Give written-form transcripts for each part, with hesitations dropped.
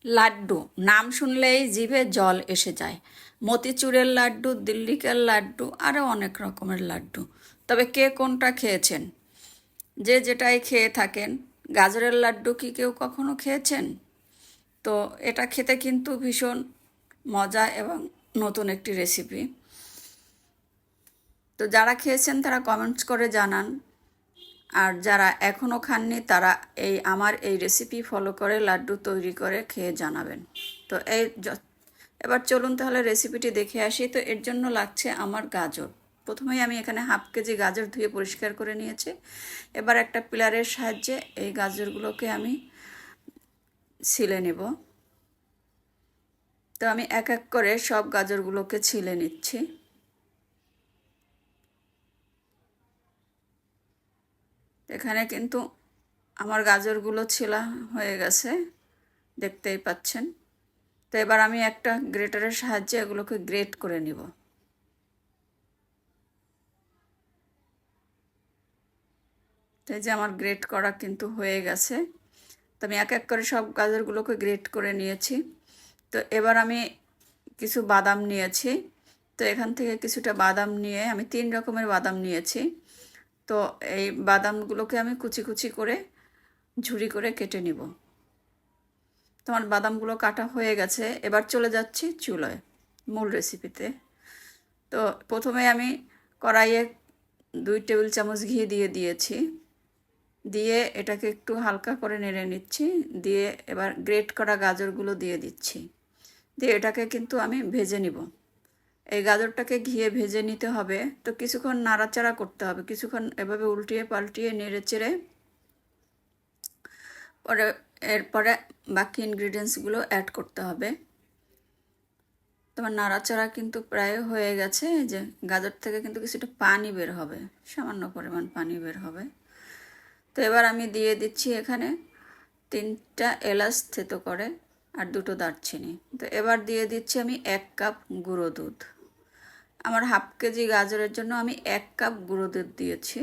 লাড্ডু নাম শুনলেই জিভে জল এসে যায়। মতিচুরের লাড্ডু, দিল্লিকের লাড্ডু, আরও অনেক রকমের লাড্ডু। তবে কে কোনটা খেয়েছেন? যে যেটাই খেয়ে থাকেন, গাজরের লাড্ডু কি কেউ কখনো খেয়েছেন? তো এটা খেতে কিন্তু ভীষণ মজা এবং নতুন একটি রেসিপি। তো যারা খেয়েছেন তারা কমেন্টস করে জানান, আর যারা এখনও খাননি তারা আমার এই রেসিপি ফলো করে লাড্ডু তৈরি করে খেয়ে জানাবেন। তো এবার চলুন তাহলে রেসিপিটি দেখে আসি। তো এর জন্য লাগছে আমার গাজর। প্রথমেই আমি এখানে হাফ কেজি গাজর ধুয়ে পরিষ্কার করে নিয়েছি। এবার একটা পিলারের সাহায্যে এই গাজরগুলোকে আমি ছিলে নেব। তো আমি এক এক করে সব গাজরগুলোকে ছিলে নিচ্ছি। এখানে কিন্তু আমার গাজরগুলো ছিলা হয়ে গেছে, দেখতেই পাচ্ছেন। তো এবার আমি একটা গ্রেটারের সাহায্যে এগুলোকে গ্রেট করে নিব। তো এই যে আমার গ্রেট করা কিন্তু হয়ে গেছে। তো আমি এক এক করে সব গাজরগুলোকে গ্রেট করে নিয়েছি। তো এবার আমি কিছু বাদাম নিয়েছি। তো এখান থেকে কিছুটা বাদাম নিয়ে আমি 3 রকমের বাদাম নিয়েছি। তো এই বাদামগুলোকে আমি কুচি কুচি করে ঝুরি করে কেটে নিব। তোমার বাদামগুলো কাটা হয়ে গেছে। এবার চলে যাচ্ছি চুলায় মূল রেসিপিতে। তো প্রথমে আমি কড়াইয়ে 2 টেবিল চামচ ঘি দিয়েছি। দিয়ে এটাকে একটু হালকা করে নেড়ে নিচ্ছি। দিয়ে এবার গ্রেট করা গাজরগুলো দিয়ে দিচ্ছি। দিয়ে এটাকে কিন্তু আমি ভেজে নিব। এই গাজরটাকে ঘিয়ে ভেজে নিতে হবে। তো কিছুক্ষণ নাড়াচাড়া করতে হবে, কিছুক্ষণ এভাবে উল্টিয়ে পাল্টিয়ে নেড়ে চেড়ে এরপরে বাকি ইনগ্রিডিয়েন্টসগুলো অ্যাড করতে হবে। তোমার নাড়াচাড়া কিন্তু প্রায় হয়ে গেছে। যে গাজর থেকে কিন্তু কিছুটা পানি বের হবে, সামান্য পরিমাণ পানি বের হবে। তো এবার আমি দিয়ে দিচ্ছি এখানে 3টা এলাচ থেতো করে আর 2টো দারচিনি। তো এবার দিয়ে দিচ্ছি আমি 1 কাপ গুঁড়ো দুধ। আমার হাফ কেজি গাজরের জন্য আমি 1 কাপ গুঁড়ো দুধ দিয়েছি।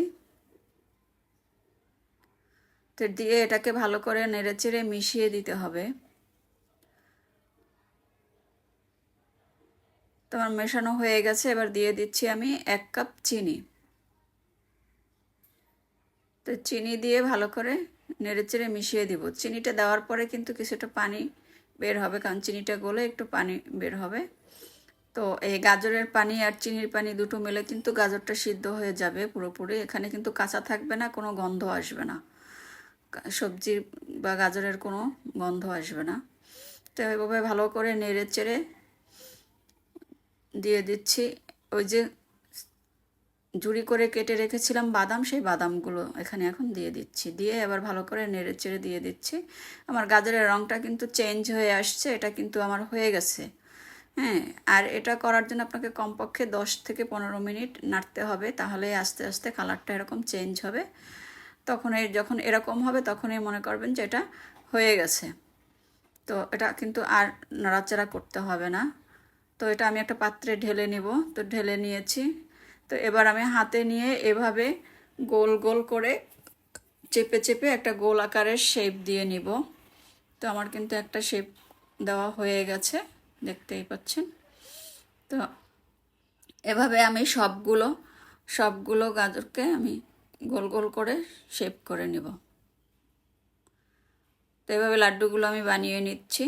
তো দিয়ে এটাকে ভালো করে নেড়েচেড়ে মিশিয়ে দিতে হবে। তোমার মেশানো হয়ে গেছে। এবার দিয়ে দিচ্ছি আমি 1 কাপ চিনি। তো চিনি দিয়ে ভালো করে নেড়েচেড়ে মিশিয়ে দিব। চিনিটা দেওয়ার পরে কিন্তু কিছুটা পানি বের হবে, কারণ চিনিটা গলে একটু পানি বের হবে। তো এই গাজরের পানি আর চিনির পানি দুটো মিলে কিন্তু গাজরটা সিদ্ধ হয়ে যাবে পুরোপুরি। এখানে কিন্তু কাঁচা থাকবে না, কোনো গন্ধ আসবে না, সবজি বা গাজরের কোনো গন্ধ আসবে না। তো এভাবে ভালো করে নেড়ে চেড়ে দিয়ে দিচ্ছি ওই যে ঝুরি করে কেটে রেখেছিলাম বাদাম, সেই বাদামগুলো এখানে এখন দিয়ে দিচ্ছি। দিয়ে এবার ভালো করে নেড়ে চেড়ে দিয়ে দিচ্ছি। আমার গাজরের রঙটা কিন্তু চেঞ্জ হয়ে আসছে, এটা কিন্তু আমার হয়ে গেছে। হ্যাঁ, আর এটা করার জন্য আপনাকে কমপক্ষে 10 থেকে 15 মিনিট নাড়তে হবে, তাহলে আস্তে আস্তে কালারটা এরকম চেঞ্জ হবে। যখন এরকম হবে তখনই মনে করবেন যে এটা হয়ে গেছে। তো এটা কিন্তু আর নাড়াচাড়া করতে হবে না। তো এটা আমি একটা পাত্রে ঢেলে নেব। তো ঢেলে নিয়েছি। তো এবার আমি হাতে নিয়ে এভাবে গোল গোল করে চেপে চেপে একটা গোল আকারের শেপ দিয়ে নিব। তো আমার কিন্তু একটা শেপ দেওয়া হয়ে গেছে, দেখতেই পাচ্ছেন। তো এভাবে আমি সবগুলো গাজরকে আমি গোল গোল করে শেপ করে নিব। তো এভাবে লাড্ডুগুলো আমি বানিয়ে নিচ্ছি।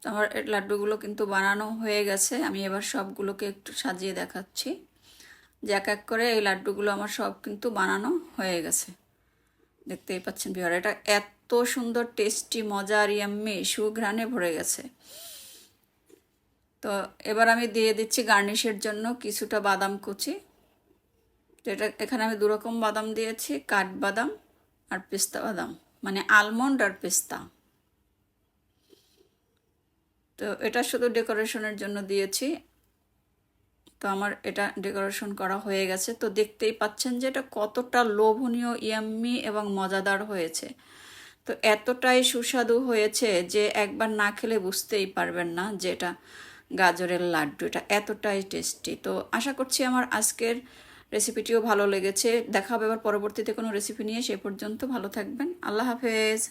তো আমার লাড্ডুগুলো কিন্তু বানানো হয়ে গেছে। আমি এবার সবগুলোকে একটু সাজিয়ে দেখাচ্ছি যে এক এক করে এই লাড্ডুগুলো আমার সব কিন্তু বানানো হয়ে গেছে, দেখতেই পাচ্ছেন ভিউয়ার। এটা এত সুন্দর টেস্টি, মজার, ইয়াম্মি, সুঘ্রাণে ভরে গেছে। তো এবার আমি দিয়ে দিচ্ছি গার্নিশের জন্য কিছুটা বাদাম কুচি। তো এখানে আমি 2 রকম বাদাম দিয়েছি, কাঠবাদাম আর পেস্তা বাদাম, মানে আলমন্ড আর পেস্তা। তো এটা শুধু ডেকোরেশনের জন্য দিয়েছি। তো আমার এটা ডেকোরেশন করা হয়ে গেছে। তো দেখতেই পাচ্ছেন যে এটা কতটা লোভনীয়, ইয়াম্মি এবং মজাদার হয়েছে। তো এতটাই সুস্বাদু হয়েছে যে একবার না খেলে বুঝতেই পারবেন না যে এটা গাজরের লাড্ডু। এটা এতটাই টেস্টি। তো আশা করছি আমার আজকের রেসিপিটিও ভালো লেগেছে। দেখা হবে আবার পরবর্তীতে কোনো রেসিপি নিয়ে। সে পর্যন্ত ভালো থাকবেন। আল্লাহ হাফেজ।